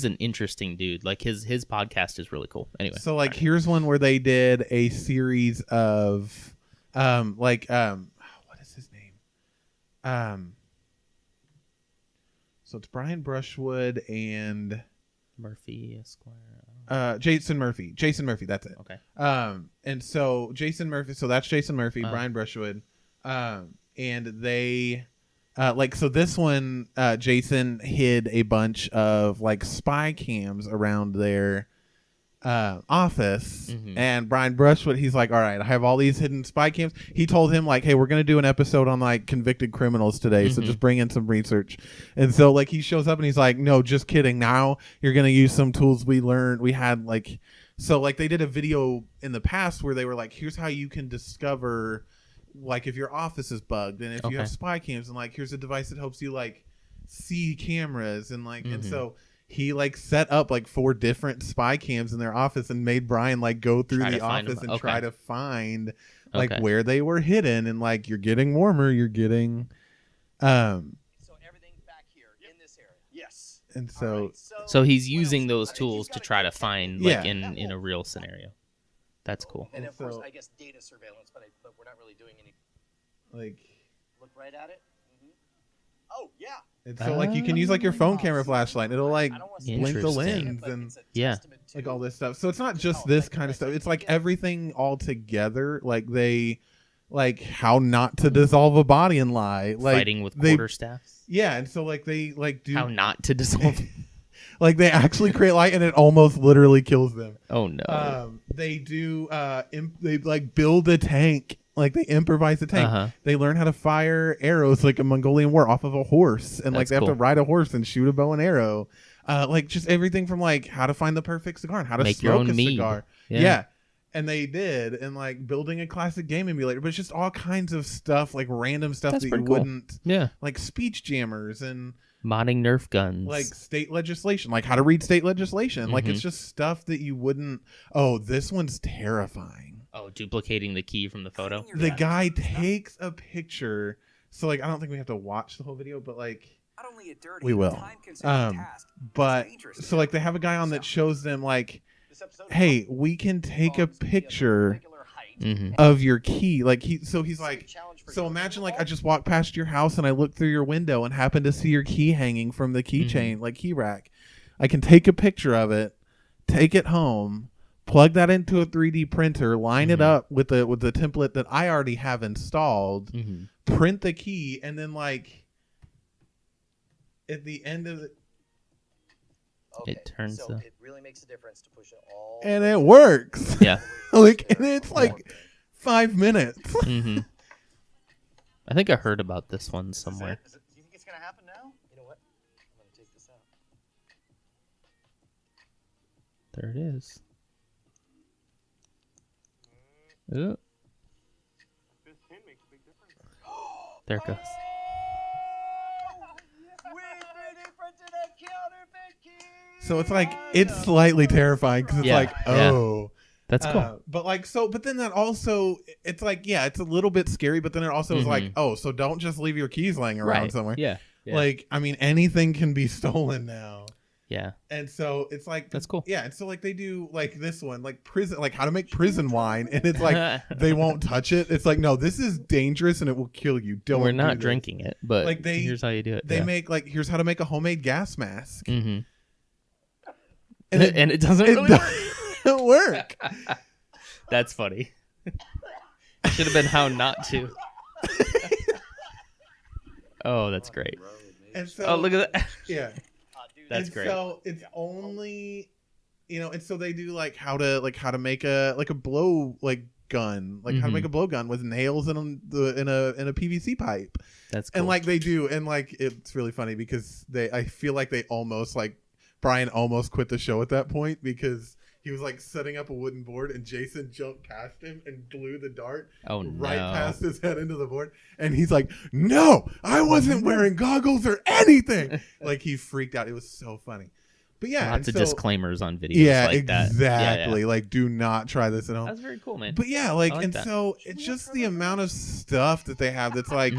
an interesting dude. Like his podcast is really cool. Anyway, so like here's one where they did a series of what is his name? So it's Brian Brushwood and Murphy Esquire. Jason Murphy, that's it. Okay. And so Jason Murphy, so that's Jason Murphy, Brian Brushwood, and they so this one, Jason hid a bunch of like spy cams around their office, and Brian Brushwood, he's like, all right, I have all these hidden spy cams. He told him like, hey, we're gonna do an episode on like convicted criminals today, so just bring in some research. And so like he shows up and he's like, no, just kidding, now you're gonna use some tools we learned. We had like, so like they did a video in the past where they were like, here's how you can discover like if your office is bugged, and if you have spy cams, and like here's a device that helps you like see cameras, and like and so he like set up like 4 different spy cams in their office and made Brian like go through the office and try to find like where they were hidden, and like you're getting warmer, you're getting so everything back here in this area. Yes. And so so he's using those tools to try to find like in a real scenario. That's cool. And of course, I guess data surveillance, but we're not really doing any. Like, look right at it. Oh yeah. And so like you can use like your phone camera flashlight, and it'll like blink the lens and like all this stuff. So it's not just this kind of stuff. It's like everything all together. Like they like how not to dissolve a body and lie. Like fighting with quarterstaffs. Yeah, and so like they like do how not to dissolve. Like they actually create light, and it almost literally kills them. Oh no! They do. They like build a tank. Like they improvise a tank. They learn how to fire arrows like a Mongolian war off of a horse, and like they have to ride a horse and shoot a bow and arrow. Like just everything from like how to find the perfect cigar and how to make your smoke own a cigar. Yeah. And they did, and like building a classic game emulator, but it's just all kinds of stuff, like random stuff that you wouldn't. Yeah. Like speech jammers and modding Nerf guns, like state legislation, like how to read state legislation. Like it's just stuff that you wouldn't. Oh, this one's terrifying. Oh, duplicating the key from the photo. The guy takes a picture. So like I don't think we have to watch the whole video, but like we will. But so like they have a guy on that shows them like, hey, we can take a picture of your key. Like he's like, so imagine like I just walked past your house and I looked through your window and happened to see your key hanging from the keychain, like key rack. I can take a picture of it, take it home, plug that into a 3D printer, line it up with the template that I already have installed, print the key, and then like at the end of it, it turns so it really makes a difference to push it all, and it works. Yeah. Like, and it's like 5 minutes. I think I heard about this one somewhere. Do you think it's gonna happen now? You know what? I'm gonna take this out. There it is. Ooh. There it goes. So it's like it's slightly terrifying because it's like, oh, that's cool. But then that also, it's like, yeah, it's a little bit scary, but then it also is like, oh, so don't just leave your keys laying around somewhere. Yeah. Like, I mean, anything can be stolen now. Yeah. And so it's like, that's cool. Yeah. And so like they do like this one, like prison, like how to make prison wine. And it's like, they won't touch it. It's like, no, this is dangerous and it will kill you. We're not drinking it, but like here's how you do it. They make like, here's how to make a homemade gas mask. Mm-hmm. And it doesn't really work. That's funny. Should have been how not to. Oh, that's great. And so, look at that. Yeah. That's great. So it's only, and so they do like how to make a blow gun, how to make a blow gun with nails in a PVC pipe. That's cool. And like they do, and like it's really funny because I feel like they almost Brian almost quit the show at that point because he was like setting up a wooden board and Jason jumped past him and blew the dart right past his head into the board. And he's like, no, I wasn't wearing goggles or anything. Like he freaked out. It was so funny. But yeah. Lots of disclaimers on videos like that. Exactly. Like do not try this at home. That's very cool, man. But yeah, so it's just the amount of stuff that they have that's like,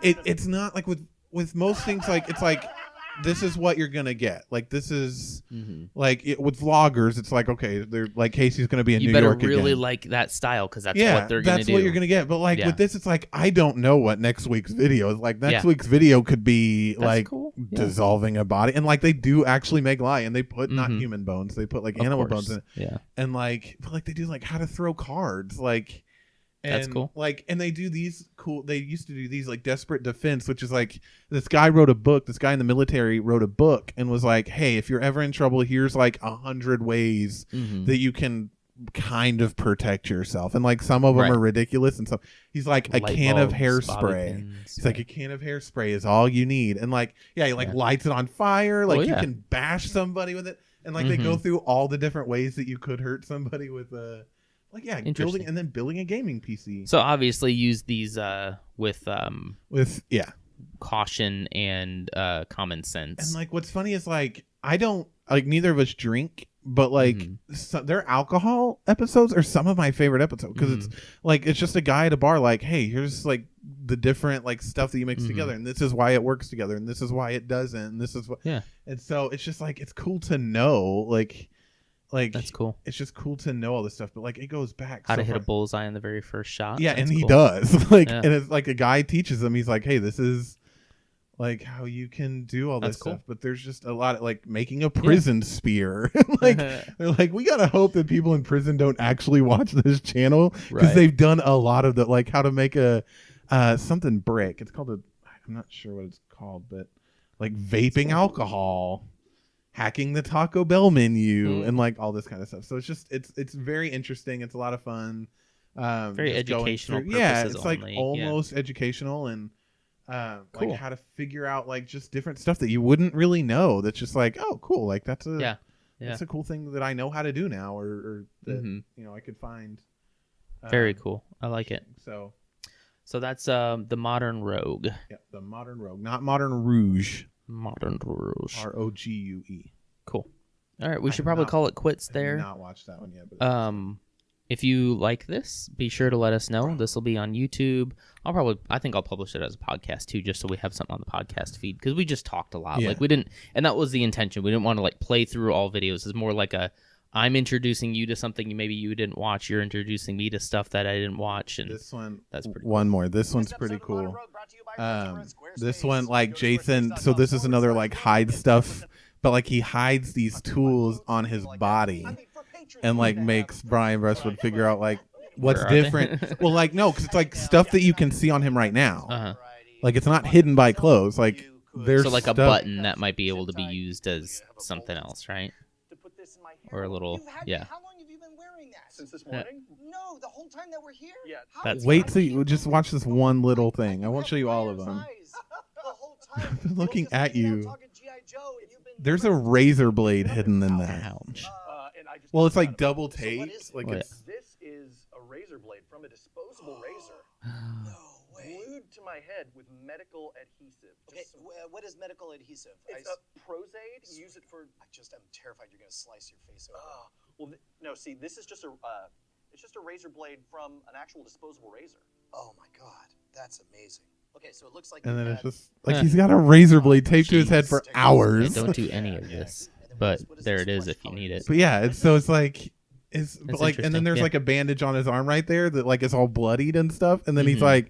it's not like with most things, like it's like, this is what you're gonna get. Like this is like with vloggers. It's like, okay, they're like Casey's gonna be in New York again. You better really like that style because that's what they're gonna do. That's what you're gonna get. But like with this, it's like I don't know what next week's video is. Like next week's video could be dissolving a body, and like they do actually make lye, and they put not human bones, they put like animal bones in it. Yeah, and but they do like how to throw cards, like. And that's cool. And they do these cool. They used to do these like desperate defense, which is like this guy wrote a book. This guy in the military wrote a book and was like, "Hey, if you're ever in trouble, here's like 100 ways that you can kind of protect yourself." And like some of them are ridiculous, and so he's like a can of hairspray. He's like a can of hairspray is all you need, and like he lights it on fire. Like you can bash somebody with it, and like they go through all the different ways that you could hurt somebody with a. Building a gaming PC. So obviously use these with caution and common sense. And like what's funny is like I don't like neither of us drink, but like their alcohol episodes are some of my favorite episodes because it's like it's just a guy at a bar like, hey, here's like the different like stuff that you mix together, and this is why it works together, and this is why it doesn't, and this is what and so it's just like it's cool to know like that's cool. It's just cool to know all this stuff, but like it goes back how to hit a bullseye in the very first shot. Yeah, and he does and it's like a guy teaches him. He's like, hey, this is like how you can do all this stuff. But there's just a lot of like making a prison spear. Like they're like, we gotta hope that people in prison don't actually watch this channel because they've done a lot of the like how to make a something brick. It's called I'm not sure what it's called, but like vaping alcohol. Hacking the Taco Bell menu and like all this kind of stuff. So it's just it's very interesting. It's a lot of fun. Very educational. It's like almost educational and like how to figure out like just different stuff that you wouldn't really know. That's just like, oh, cool. Like that's a that's a cool thing that I know how to do now, or that I could find. Very cool. I like it. So that's the Modern Rogue. Yeah, the Modern Rogue, not Modern Rouge. Modern Rouge. ROGUE. Cool. All right, we should probably call it quits there. I have not watched that one yet. But if you like this, be sure to let us know. This will be on YouTube. I think I'll publish it as a podcast too, just so we have something on the podcast feed because we just talked a lot. Like we didn't, and that was the intention. We didn't want to like play through all videos. It's more like I'm introducing you to something maybe you didn't watch. You're introducing me to stuff that I didn't watch. And this one, that's pretty cool. One more. This one's pretty cool. This one, like Jason. So this is another like hide stuff, but like he hides these tools on his body, and like makes Brian Brushwood figure out like what's different. Well, like no, because it's like stuff that you can see on him right now. Like it's not hidden by clothes. Like there's so like a button that might be able to be used as something else, right? Or a little, How long have you been wearing that? Since this morning? No, the whole time that we're here? Yeah. That's wait till you just watch this one little thing. I won't show you all of them. I'm looking at you. There's a razor blade hidden in that. Ouch. Well, it's like double taped. Like this is a razor blade disposable razor. No way. Glued to my head with medical adhesive. Okay, what is medical adhesive? It's a Prozaid. Use it for. I just am terrified you're gonna slice your face open. Well, no. See, this is just a. It's just a razor blade from an actual disposable razor. Oh my god, that's amazing. Okay, so it looks like. And then it's just like he's got a razor blade taped to his head for hours. Don't do any of this. But there it is if you need it. But yeah, it's like but like, and then there's like a bandage on his arm right there that like is all bloodied and stuff. And then he's like,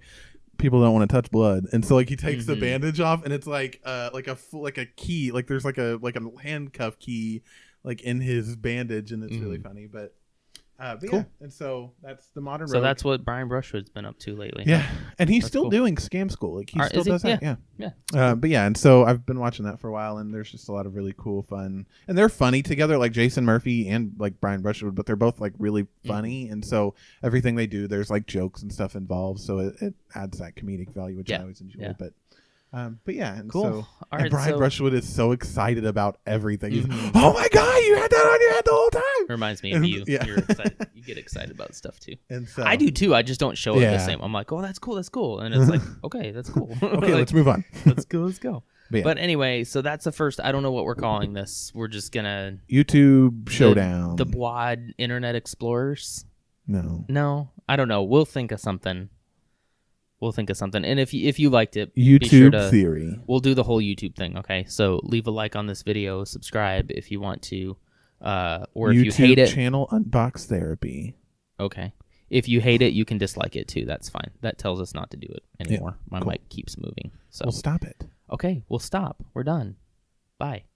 people don't want to touch blood, and so like he takes the bandage off, and it's like a key, like there's like a handcuff key like in his bandage, and it's really funny. But cool. Yeah, and so that's the modern. So that's what Brian Brushwood's been up to lately. Yeah, and he's still doing Scam School. Like he still does that. Yeah. But yeah, and so I've been watching that for a while, and there's just a lot of really cool fun, and they're funny together, like Jason Murphy and like Brian Brushwood, but they're both like really funny, and so everything they do, there's like jokes and stuff involved, so it adds that comedic value, which I always enjoy. But yeah, and cool. So All right, Brian Brushwood is so excited about everything. He's oh my god, you had that on your head the whole time. Reminds me of you. Yeah. You're excited. You get excited about stuff too. And so I do too. I just don't show it the same. I'm like, oh, that's cool, and it's like, okay, that's cool. Okay, like, let's move on. Let's go. But, yeah. But anyway, so that's the first. I don't know what we're calling this. We're just gonna YouTube Showdown. The Wad Internet Explorers. No, I don't know. We'll think of something. And if you liked it, YouTube be sure to, theory. We'll do the whole YouTube thing. Okay, so leave a like on this video, subscribe if you want to, or if YouTube you hate it, channel Unbox Therapy. Okay, if you hate it, you can dislike it too. That's fine. That tells us not to do it anymore. My mic keeps moving. So we'll stop it. Okay, we'll stop. We're done. Bye.